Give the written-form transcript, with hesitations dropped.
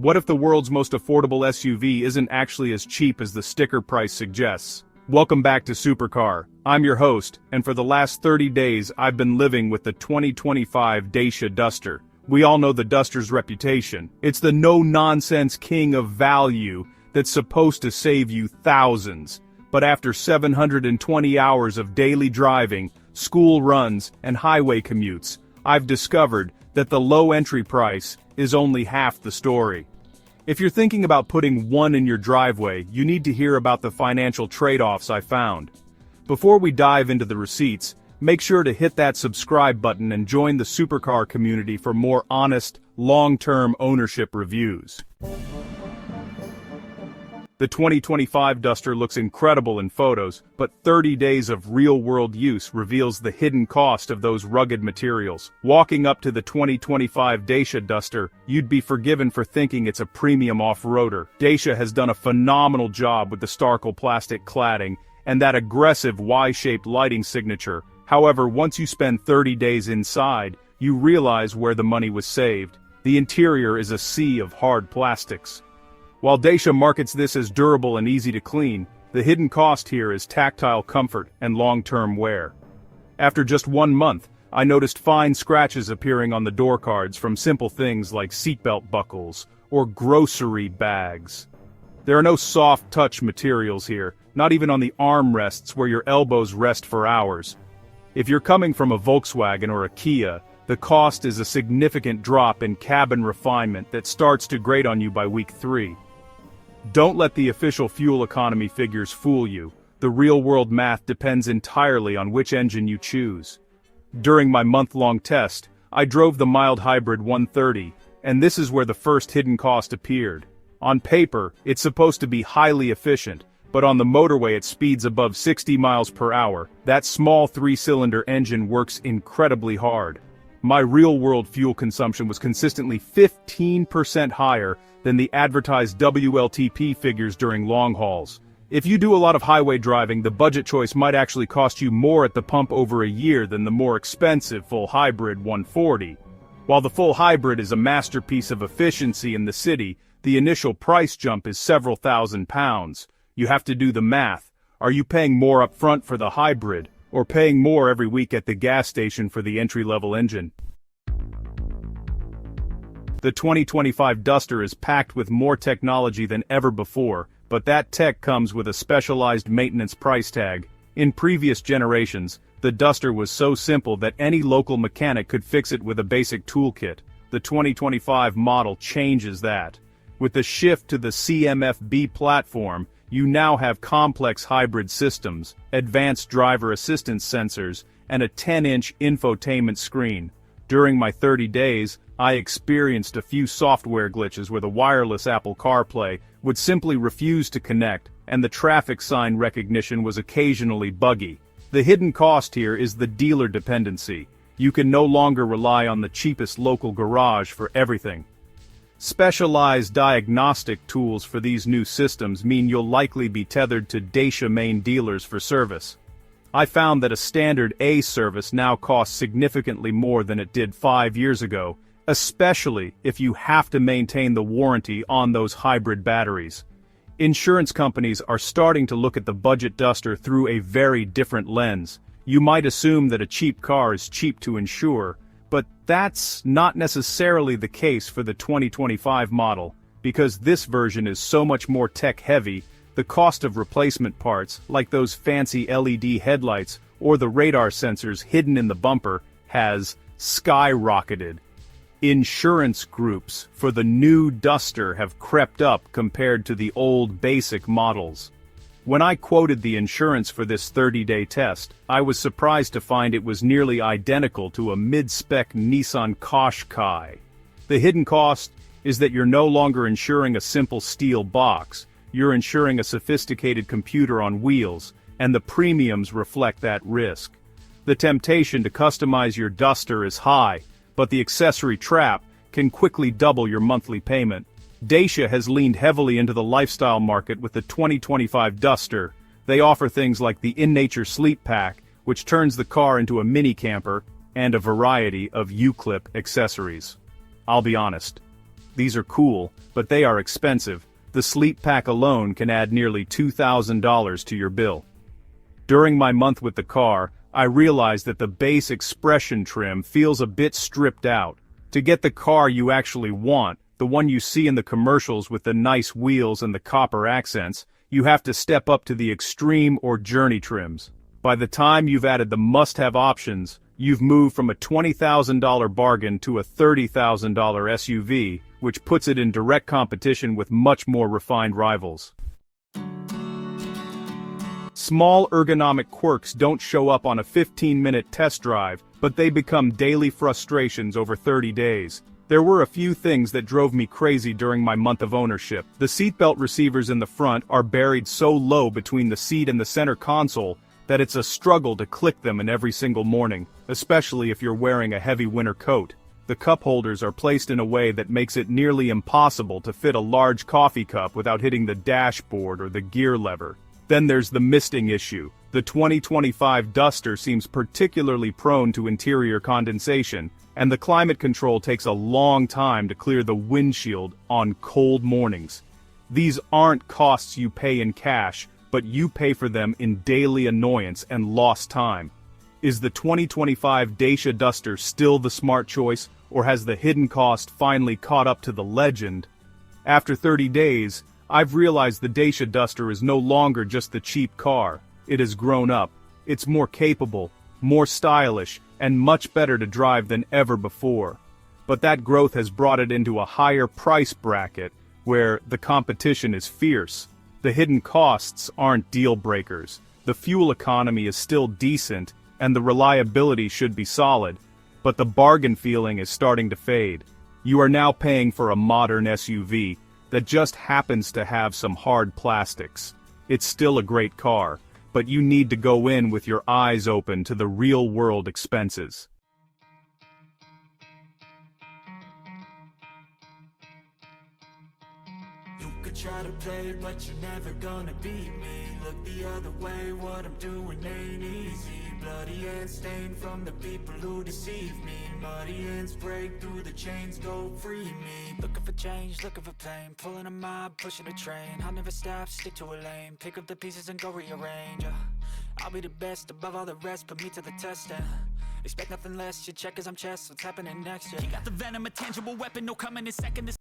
What if the world's most affordable SUV isn't actually as cheap as the sticker price suggests? Welcome back to Supercar. I'm your host, and for the last 30 days I've been living with the 2025 Dacia Duster. We all know the Duster's reputation. It's the no-nonsense king of value that's supposed to save you thousands. But after 720 hours of daily driving, school runs, and highway commutes, I've discovered that the low entry price is only half the story. If you're thinking about putting one in your driveway, you need to hear about the financial trade-offs I found. Before we dive into the receipts, make sure to hit that subscribe button and join the Supercar community for more honest, long-term ownership reviews. The 2025 Duster looks incredible in photos, but 30 days of real-world use reveals the hidden cost of those rugged materials. Walking up to the 2025 Dacia Duster, you'd be forgiven for thinking it's a premium off-roader. Dacia has done a phenomenal job with the Starkle plastic cladding and that aggressive Y-shaped lighting signature. However, once you spend 30 days inside, you realize where the money was saved. The interior is a sea of hard plastics. While Dacia markets this as durable and easy to clean, the hidden cost here is tactile comfort and long-term wear. After just 1 month, I noticed fine scratches appearing on the door cards from simple things like seatbelt buckles or grocery bags. There are no soft touch materials here, not even on the armrests where your elbows rest for hours. If you're coming from a Volkswagen or a Kia, the cost is a significant drop in cabin refinement that starts to grate on you by week 3. Don't let the official fuel economy figures fool you. The real-world math depends entirely on which engine you choose. During my month-long test, I drove the mild hybrid 130, and this is where the first hidden cost appeared. On paper, it's supposed to be highly efficient, but on the motorway it speeds above 60 miles per hour. That small 3-cylinder engine works incredibly hard. My real-world fuel consumption was consistently 15% higher than the advertised WLTP figures during long hauls. If you do a lot of highway driving, the budget choice might actually cost you more at the pump over a year than the more expensive full hybrid 140. While the full hybrid is a masterpiece of efficiency in the city, the initial price jump is several £1,000s. You have to do the math. Are you paying more up front for the hybrid, or paying more every week at the gas station for the entry-level engine? The 2025 Duster is packed with more technology than ever before, but that tech comes with a specialized maintenance price tag. In previous generations, the Duster was so simple that any local mechanic could fix it with a basic toolkit. The 2025 model changes that. With the shift to the CMF-B platform, you now have complex hybrid systems, advanced driver assistance sensors, and a 10-inch infotainment screen. During my 30 days, I experienced a few software glitches where the wireless Apple CarPlay would simply refuse to connect, and the traffic sign recognition was occasionally buggy. The hidden cost here is the dealer dependency. You can no longer rely on the cheapest local garage for everything. Specialized diagnostic tools for these new systems mean you'll likely be tethered to Dacia main dealers for service. I found that a standard A service now costs significantly more than it did 5 years ago, especially if you have to maintain the warranty on those hybrid batteries. Insurance companies are starting to look at the budget Duster through a very different lens. You might assume that a cheap car is cheap to insure, but that's not necessarily the case for the 2025 model, because this version is so much more tech-heavy. The cost of replacement parts, like those fancy LED headlights or the radar sensors hidden in the bumper, has skyrocketed. Insurance groups for the new Duster have crept up compared to the old basic models. When I quoted the insurance for this 30-day test, I was surprised to find it was nearly identical to a mid-spec Nissan Qashqai. The hidden cost is that you're no longer insuring a simple steel box. You're insuring a sophisticated computer on wheels, and the premiums reflect that risk. The temptation to customize your Duster is high, but the accessory trap can quickly double your monthly payment. Dacia has leaned heavily into the lifestyle market with the 2025 Duster. They offer things like the In-Nature Sleep Pack, which turns the car into a mini camper, and a variety of U-clip accessories. I'll be honest, These are cool, but they are expensive. The sleep pack alone can add nearly $2,000 to your bill. During my month with the car, I realized that the base expression trim feels a bit stripped out. To get the car you actually want, the one you see in the commercials with the nice wheels and the copper accents, you have to step up to the extreme or journey trims. By the time you've added the must-have options, you've moved from a $20,000 bargain to a $30,000 SUV, which puts it in direct competition with much more refined rivals. Small ergonomic quirks don't show up on a 15-minute test drive, but they become daily frustrations over 30 days. There were a few things that drove me crazy during my month of ownership. The seatbelt receivers in the front are buried so low between the seat and the center console that it's a struggle to click them in every single morning, especially if you're wearing a heavy winter coat. The cup holders are placed in a way that makes it nearly impossible to fit a large coffee cup without hitting the dashboard or the gear lever. Then there's the misting issue. The 2025 Duster seems particularly prone to interior condensation, and the climate control takes a long time to clear the windshield on cold mornings. These aren't costs you pay in cash, but you pay for them in daily annoyance and lost time. Is the 2025 Dacia Duster still the smart choice, or has the hidden cost finally caught up to the legend? After 30 days, I've realized the Dacia Duster is no longer just the cheap car. It has grown up. It's more capable, more stylish, and much better to drive than ever before. But that growth has brought it into a higher price bracket, where the competition is fierce. The hidden costs aren't deal breakers. The fuel economy is still decent, and the reliability should be solid, but the bargain feeling is starting to fade. You are now paying for a modern SUV that just happens to have some hard plastics. It's still a great car, but you need to go in with your eyes open to the real-world expenses. You could try to play, but you're never gonna beat me. Look the other way, what I'm doing ain't easy. Bloody hands stained from the people who deceive me. Muddy hands break through the chains, go free me. Looking for change, looking for pain. Pulling a mob, pushing a train. I'll never stop, stick to a lane. Pick up the pieces and go rearrange. I'll be the best above all the rest, put me to the test and expect nothing less. Your check as I'm chess, what's happening next? You got the venom, a tangible weapon, no coming in second.